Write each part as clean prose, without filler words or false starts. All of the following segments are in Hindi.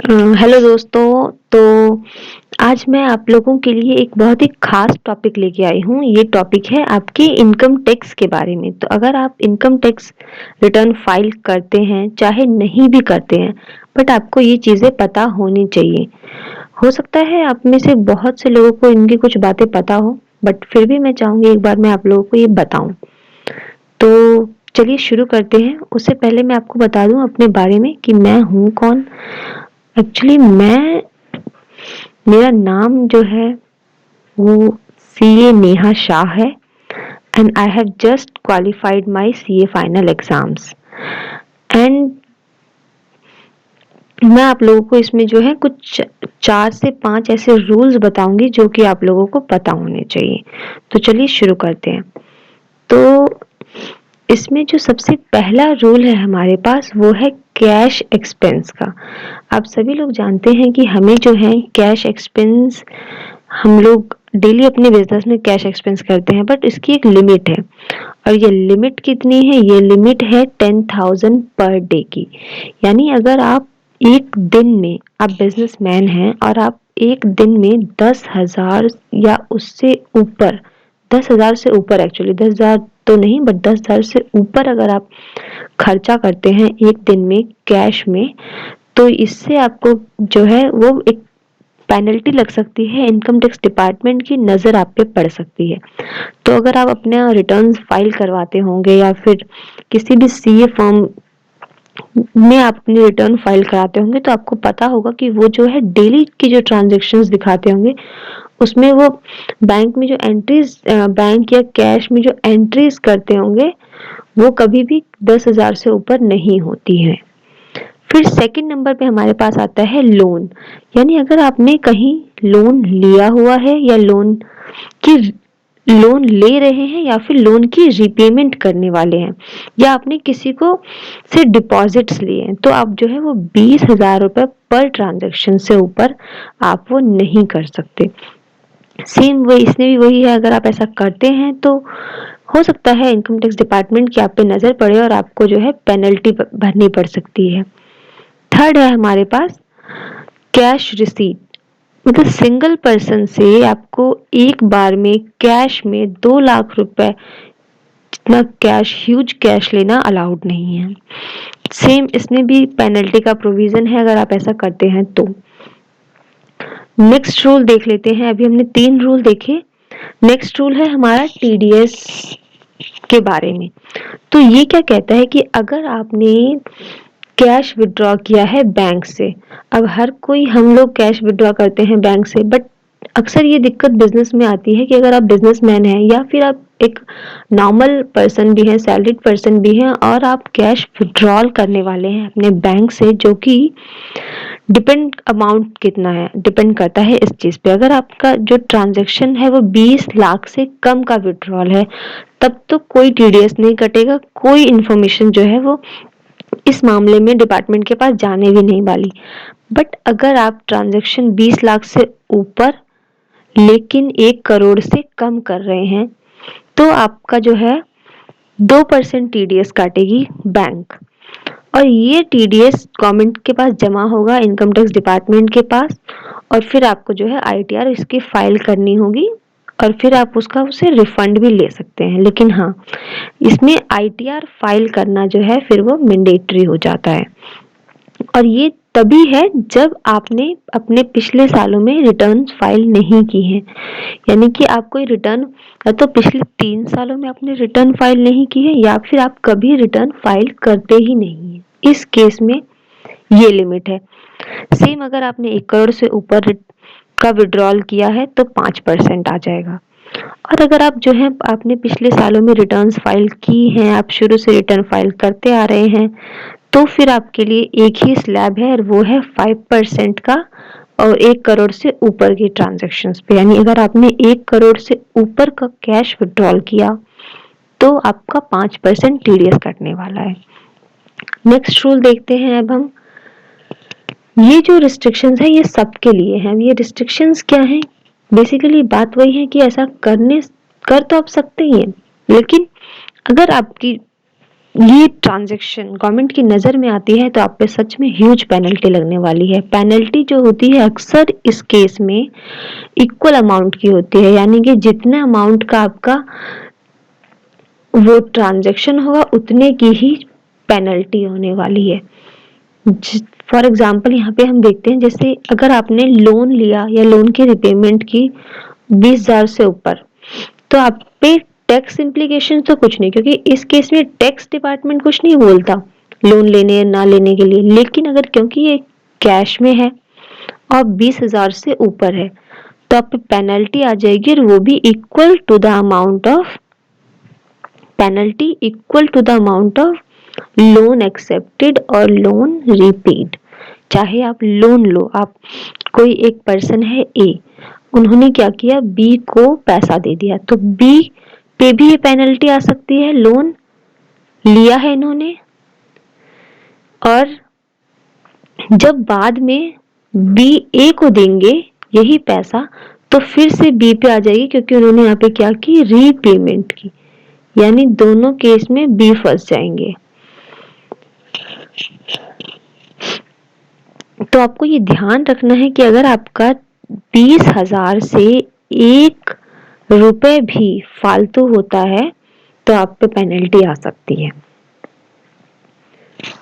हेलो दोस्तों। तो आज मैं आप लोगों के लिए एक बहुत ही खास टॉपिक लेके आई हूँ। ये टॉपिक है आपके इनकम टैक्स के बारे में। तो अगर आप इनकम टैक्स रिटर्न फाइल करते हैं, चाहे नहीं भी करते हैं, बट आपको ये चीज़ें पता होनी चाहिए। हो सकता है आप में से बहुत से लोगों को इनकी कुछ बातें पता हो, बट फिर भी मैं चाहूँगी एक बार मैं आप लोगों को ये बताऊँ। तो चलिए शुरू करते हैं। उससे पहले मैं आपको बता दूँ अपने बारे में कि मैं हूँ कौन। एक्चुअली मेरा नाम जो है वो सीए नेहा शाह है and I have just qualified my CA final exams. And मैं आप लोगों को इसमें जो है कुछ 4 से 5 ऐसे रूल्स बताऊंगी जो कि आप लोगों को पता होने चाहिए। तो चलिए शुरू करते हैं। तो इसमें जो सबसे पहला रूल है हमारे पास वो है कैश एक्सपेंस का। आप सभी लोग जानते हैं कि हमें जो है कैश एक्सपेंस, हम लोग डेली अपने बिजनेस में कैश एक्सपेंस करते हैं, बट इसकी एक लिमिट है। और ये लिमिट कितनी है? ये लिमिट है 10,000 पर डे की। यानी अगर आप एक दिन में, आप बिजनेसमैन हैं और आप एक दिन में 10,000 या उससे ऊपर, 10,000 से ऊपर, एक्चुअली 10,000 तो नहीं बट 10,000 से ऊपर अगर आप खर्चा करते हैं एक दिन में कैश में, तो इससे आपको जो है वो एक पेनल्टी लग सकती है। इनकम टैक्स डिपार्टमेंट की नज़र आप पे पड़ सकती है। तो अगर आप अपना रिटर्न्स फाइल करवाते होंगे या फिर किसी भी सीए फर्म में आप अपनी रिटर्न फाइल कराते होंगे, तो आपको पता होगा कि वो जो है डेली की जो ट्रांजेक्शन्स दिखाते होंगे, उसमें वो बैंक में जो एंट्रीज, बैंक या कैश में जो एंट्रीज करते होंगे, वो कभी भी 10,000 से ऊपर नहीं होती है। फिर सेकंड नंबर पे हमारे पास आता है लोन। यानी अगर आपने कहीं लोन लिया हुआ है या की लोन ले रहे हैं या फिर लोन की रीपेमेंट करने वाले हैं, या आपने किसी को से डिपॉजिट्स लिए हैं, तो आप जो है वो 20,000 रुपए पर ट्रांजेक्शन से ऊपर आप वो नहीं कर सकते। सेम वही, इसमें भी वही है। अगर आप ऐसा करते हैं तो हो सकता है इनकम टैक्स डिपार्टमेंट की आप पे नजर पड़े और आपको जो है पेनल्टी भरनी पड़ सकती है। थर्ड है हमारे पास कैश रिसीट। मतलब सिंगल पर्सन से आपको एक बार में कैश में 2 लाख रुपए जितना कैश, ह्यूज कैश लेना अलाउड नहीं है। सेम इसमें भी पेनल्टी का प्रोविजन है अगर आप ऐसा करते हैं तो। नेक्स्ट रूल देख लेते हैं। अभी हमने 3 रूल देखे। नेक्स्ट रूल है हमारा टीडीएस के बारे में। तो ये क्या कहता है कि अगर आपने कैश विड्रॉ किया है बैंक से, अब हर कोई, हम लोग कैश विड्रॉ करते हैं बैंक से, बट अक्सर ये दिक्कत बिजनेस में आती है कि अगर आप बिजनेसमैन हैं या फिर आप एक नॉर्मल पर्सन भी हैं, सैलरीड पर्सन भी हैं, और आप कैश विड्रॉल करने वाले हैं अपने बैंक से, जो कि डिपेंड, अमाउंट कितना है डिपेंड करता है इस चीज पे। अगर आपका जो ट्रांजैक्शन है वो 20 लाख से कम का विड्रॉल है, तब तो कोई टीडीएस नहीं कटेगा, कोई इन्फॉर्मेशन जो है वो इस मामले में डिपार्टमेंट के पास जाने भी नहीं वाली। बट अगर आप ट्रांजैक्शन 20 लाख से ऊपर लेकिन 1 करोड़ से कम कर रहे हैं, तो आपका जो है 2% टीडीएस काटेगी बैंक। और ये टीडीएस गवर्नमेंट के पास जमा होगा, इनकम टैक्स डिपार्टमेंट के पास, और फिर आपको जो है आईटीआर इसकी फाइल करनी होगी, और फिर आप उसका उसे रिफंड भी ले सकते हैं। लेकिन हाँ, इसमें आईटीआर फाइल करना जो है फिर वो मैंडेटरी हो जाता है। और ये तभी है जब आपने अपने पिछले सालों में रिटर्न फाइल नहीं की है। यानी कि आप कोई रिटर्न, या तो पिछले 3 सालों में आपने रिटर्न फाइल नहीं की है, या फिर आप कभी रिटर्न फाइल करते ही नहीं है, इस केस में ये लिमिट है। सेम अगर आपने 1 करोड़ से ऊपर का विड्रॉल किया है तो 5% आ जाएगा। और अगर आप जो है आपने पिछले सालों में रिटर्न्स फाइल की हैं, आप शुरू से रिटर्न फाइल करते आ रहे हैं, तो फिर आपके लिए एक ही स्लैब है और वो है 5% का, और 1 करोड़ से ऊपर की ट्रांजेक्शन्स पे। यानी अगर आपने 1 करोड़ से ऊपर का कैश विड्रॉल किया तो आपका 5% टीडीएस कटने वाला है। नेक्स्ट रूल देखते हैं अब हम। ये जो रिस्ट्रिक्शंस है ये सबके लिए हैं। ये रिस्ट्रिक्शंस क्या हैं? बेसिकली बात वही है कि ऐसा कर तो आप सकते ही हैं, लेकिन अगर आपकी ये ट्रांजैक्शन गवर्नमेंट की नजर में आती है तो आप पे सच में ह्यूज पेनल्टी लगने वाली है। पेनल्टी जो होती है अक्सर इस केस में इक्वल अमाउंट की होती है, यानी कि जितने अमाउंट का आपका वो ट्रांजैक्शन होगा उतने की ही पेनल्टी होने वाली है। फॉर एग्जाम्पल यहाँ पे हम देखते हैं, जैसे अगर आपने लोन लिया या लोन की रिपेमेंट की 20,000 से ऊपर, तो आप पे टैक्स इम्प्लीकेशन तो कुछ नहीं, क्योंकि इस केस में टैक्स डिपार्टमेंट कुछ नहीं बोलता लोन लेने या ना लेने के लिए। लेकिन अगर क्योंकि ये कैश में है और 20,000 से ऊपर है, तो आप पे पेनल्टी आ जाएगी, और वो भी equal to the amount of penalty equal to the amount of loan accepted और लोन रीपेड। चाहे आप लोन लो, आप कोई एक पर्सन है ए, उन्होंने क्या किया, बी को पैसा दे दिया, तो बी पे भी ये पेनल्टी आ सकती है। लोन लिया है इन्होंने, और जब बाद में बी ए को देंगे यही पैसा, तो फिर से बी पे आ जाएगी, क्योंकि उन्होंने यहाँ पे क्या की, रीपेमेंट की। यानी दोनों केस में बी फंस जाएंगे। तो आपको ये ध्यान रखना है कि अगर आपका 20,000 से 1 रुपए भी फालतू होता है तो आप पे पेनल्टी आ सकती है।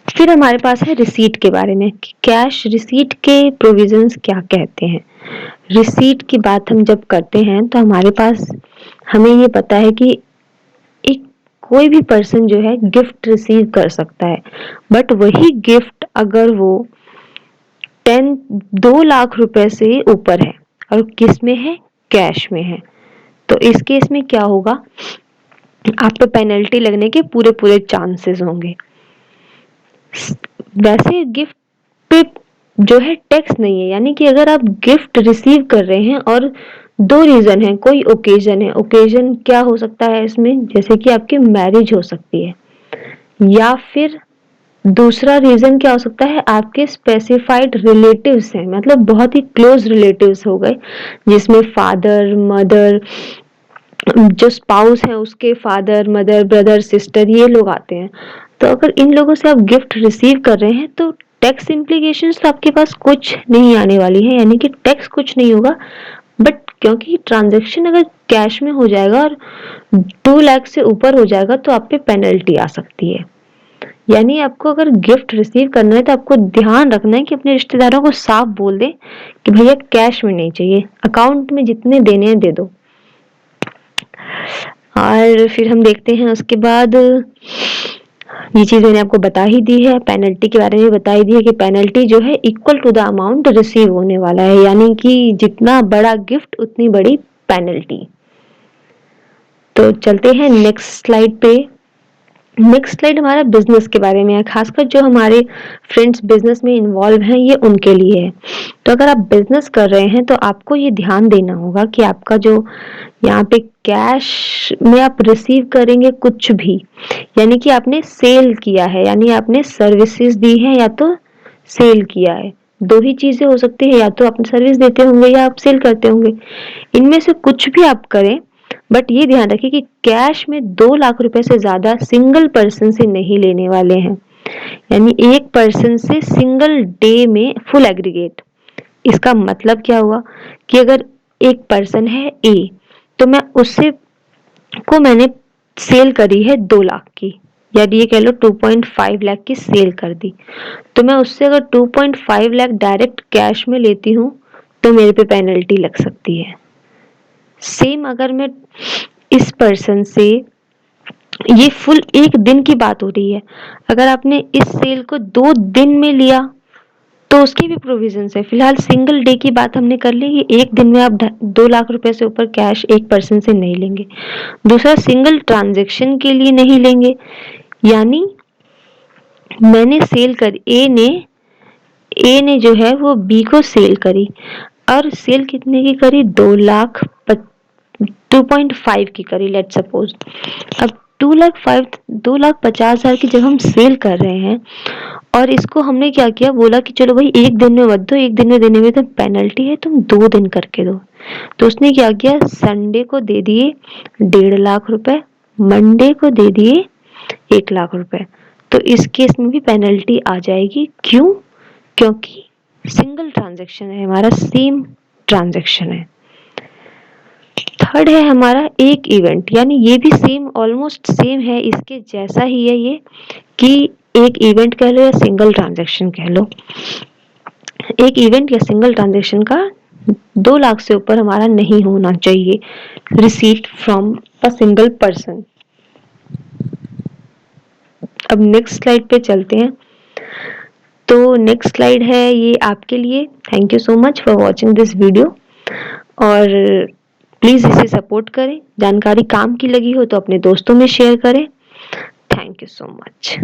फिर हमारे पास है रिसीट के बारे में, कैश रिसीट के प्रोविजंस क्या कहते हैं। रिसीट की बात हम जब करते हैं तो हमारे पास हमें ये पता है कि एक कोई भी पर्सन जो है गिफ्ट रिसीव कर सकता है, बट वही गिफ्ट अगर वो 2 लाख रुपए से ऊपर है और किस में है, कैश में है, तो इस केस में क्या होगा, आप पे पेनल्टी लगने के पूरे पूरे चांसेस होंगे। वैसे गिफ्ट पे जो है टैक्स नहीं है, यानी कि अगर आप गिफ्ट रिसीव कर रहे हैं और 2 रीजन है, कोई ओकेजन है, ओकेजन क्या हो सकता है इसमें, जैसे कि आपकी मैरिज हो सकती है, या फिर दूसरा रीजन क्या हो सकता है, आपके स्पेसिफाइड रिलेटिव्स हैं, मतलब बहुत ही क्लोज रिलेटिव्स हो गए, जिसमें फादर मदर, जो स्पाउस है उसके फादर मदर ब्रदर सिस्टर, ये लोग आते हैं। तो अगर इन लोगों से आप गिफ्ट रिसीव कर रहे हैं तो टैक्स इम्प्लीकेशंस तो आपके पास कुछ नहीं आने वाली है, यानी कि टैक्स कुछ नहीं होगा। बट क्योंकि ट्रांजैक्शन अगर कैश में हो जाएगा और 2 लाख से ऊपर हो जाएगा तो आप पे पेनल्टी आ सकती है। यानी आपको अगर गिफ्ट रिसीव करना है तो आपको ध्यान रखना है कि अपने रिश्तेदारों को साफ बोल दे कि भैया कैश में नहीं चाहिए, अकाउंट में जितने देने हैं दे दो। और फिर हम देखते हैं उसके बाद, ये चीज मैंने आपको बता ही दी है, पेनल्टी के बारे में बता ही दी है कि पेनल्टी जो है equal to the amount receive होने वाला है, यानी कि जितना बड़ा गिफ्ट उतनी बड़ी पेनल्टी। तो चलते हैं नेक्स्ट स्लाइड पे। नेक्स्ट स्लाइड हमारा बिजनेस के बारे में है, खासकर जो हमारे फ्रेंड्स बिजनेस में इन्वॉल्व हैं ये उनके लिए है। तो अगर आप बिजनेस कर रहे हैं तो आपको ये ध्यान देना होगा कि आपका जो यहाँ पे कैश में आप रिसीव करेंगे कुछ भी, यानी कि आपने सेल किया है, यानी आपने सर्विसेज दी है या तो सेल किया है, दो ही चीजें हो सकती है, या तो आप सर्विस देते होंगे या आप सेल करते होंगे, इनमें से कुछ भी आप करें। बट ये ध्यान रखिए कि कैश में 2 लाख रुपए से ज्यादा सिंगल पर्सन से नहीं लेने वाले हैं, यानी एक पर्सन से सिंगल डे में फुल एग्रीगेट। इसका मतलब क्या हुआ कि अगर एक पर्सन है ए, तो मैं उससे को मैंने सेल करी है 2 लाख की, या ये कह लो 2.5 लाख की सेल कर दी, तो मैं उससे अगर 2.5 लाख डायरेक्ट कैश में लेती हूँ तो मेरे पे पेनल्टी लग सकती है। सेम अगर मैं इस पर्सन से, ये फुल एक दिन की बात हो रही है, अगर आपने इस सेल को 2 दिन में लिया तो उसकी भी प्रोविजंस है। फिलहाल सिंगल डे की बात हमने कर ली कि एक दिन में आप 2 लाख रुपए से ऊपर कैश एक पर्सन से नहीं लेंगे। दूसरा, सिंगल ट्रांजेक्शन के लिए नहीं लेंगे, यानी मैंने सेल कर ए ने जो है वो बी को सेल करी, और सेल कितने की करी, 2.5 की करी लेट सपोज। अब 2,50,000 की जब हम सेल कर रहे हैं और इसको हमने क्या किया, बोला कि चलो भाई एक दिन में मत दो, एक दिन में देने में तो पेनल्टी है, तुम 2 दिन करके दो। तो उसने क्या किया, संडे को दे दिए 1.5 लाख रुपए, मंडे को दे दिए 1 लाख रुपए, तो इस केस में भी पेनल्टी आ जाएगी। क्यों? क्योंकि सिंगल ट्रांजैक्शन है, हमारा सेम ट्रांजैक्शन है। थर्ड है हमारा एक इवेंट, यानी ये भी सेम, ऑलमोस्ट सेम है, इसके जैसा ही है ये, कि एक इवेंट कह लो या सिंगल ट्रांजैक्शन कह लो। एक इवेंट या सिंगल ट्रांजैक्शन का 2 लाख से ऊपर हमारा नहीं होना चाहिए receipt from a single person. अब नेक्स्ट स्लाइड पे चलते हैं। तो नेक्स्ट स्लाइड है ये आपके लिए। Thank you so much for watching this video, और प्लीज इसे सपोर्ट करें। जानकारी काम की लगी हो तो अपने दोस्तों में शेयर करें। Thank you so much.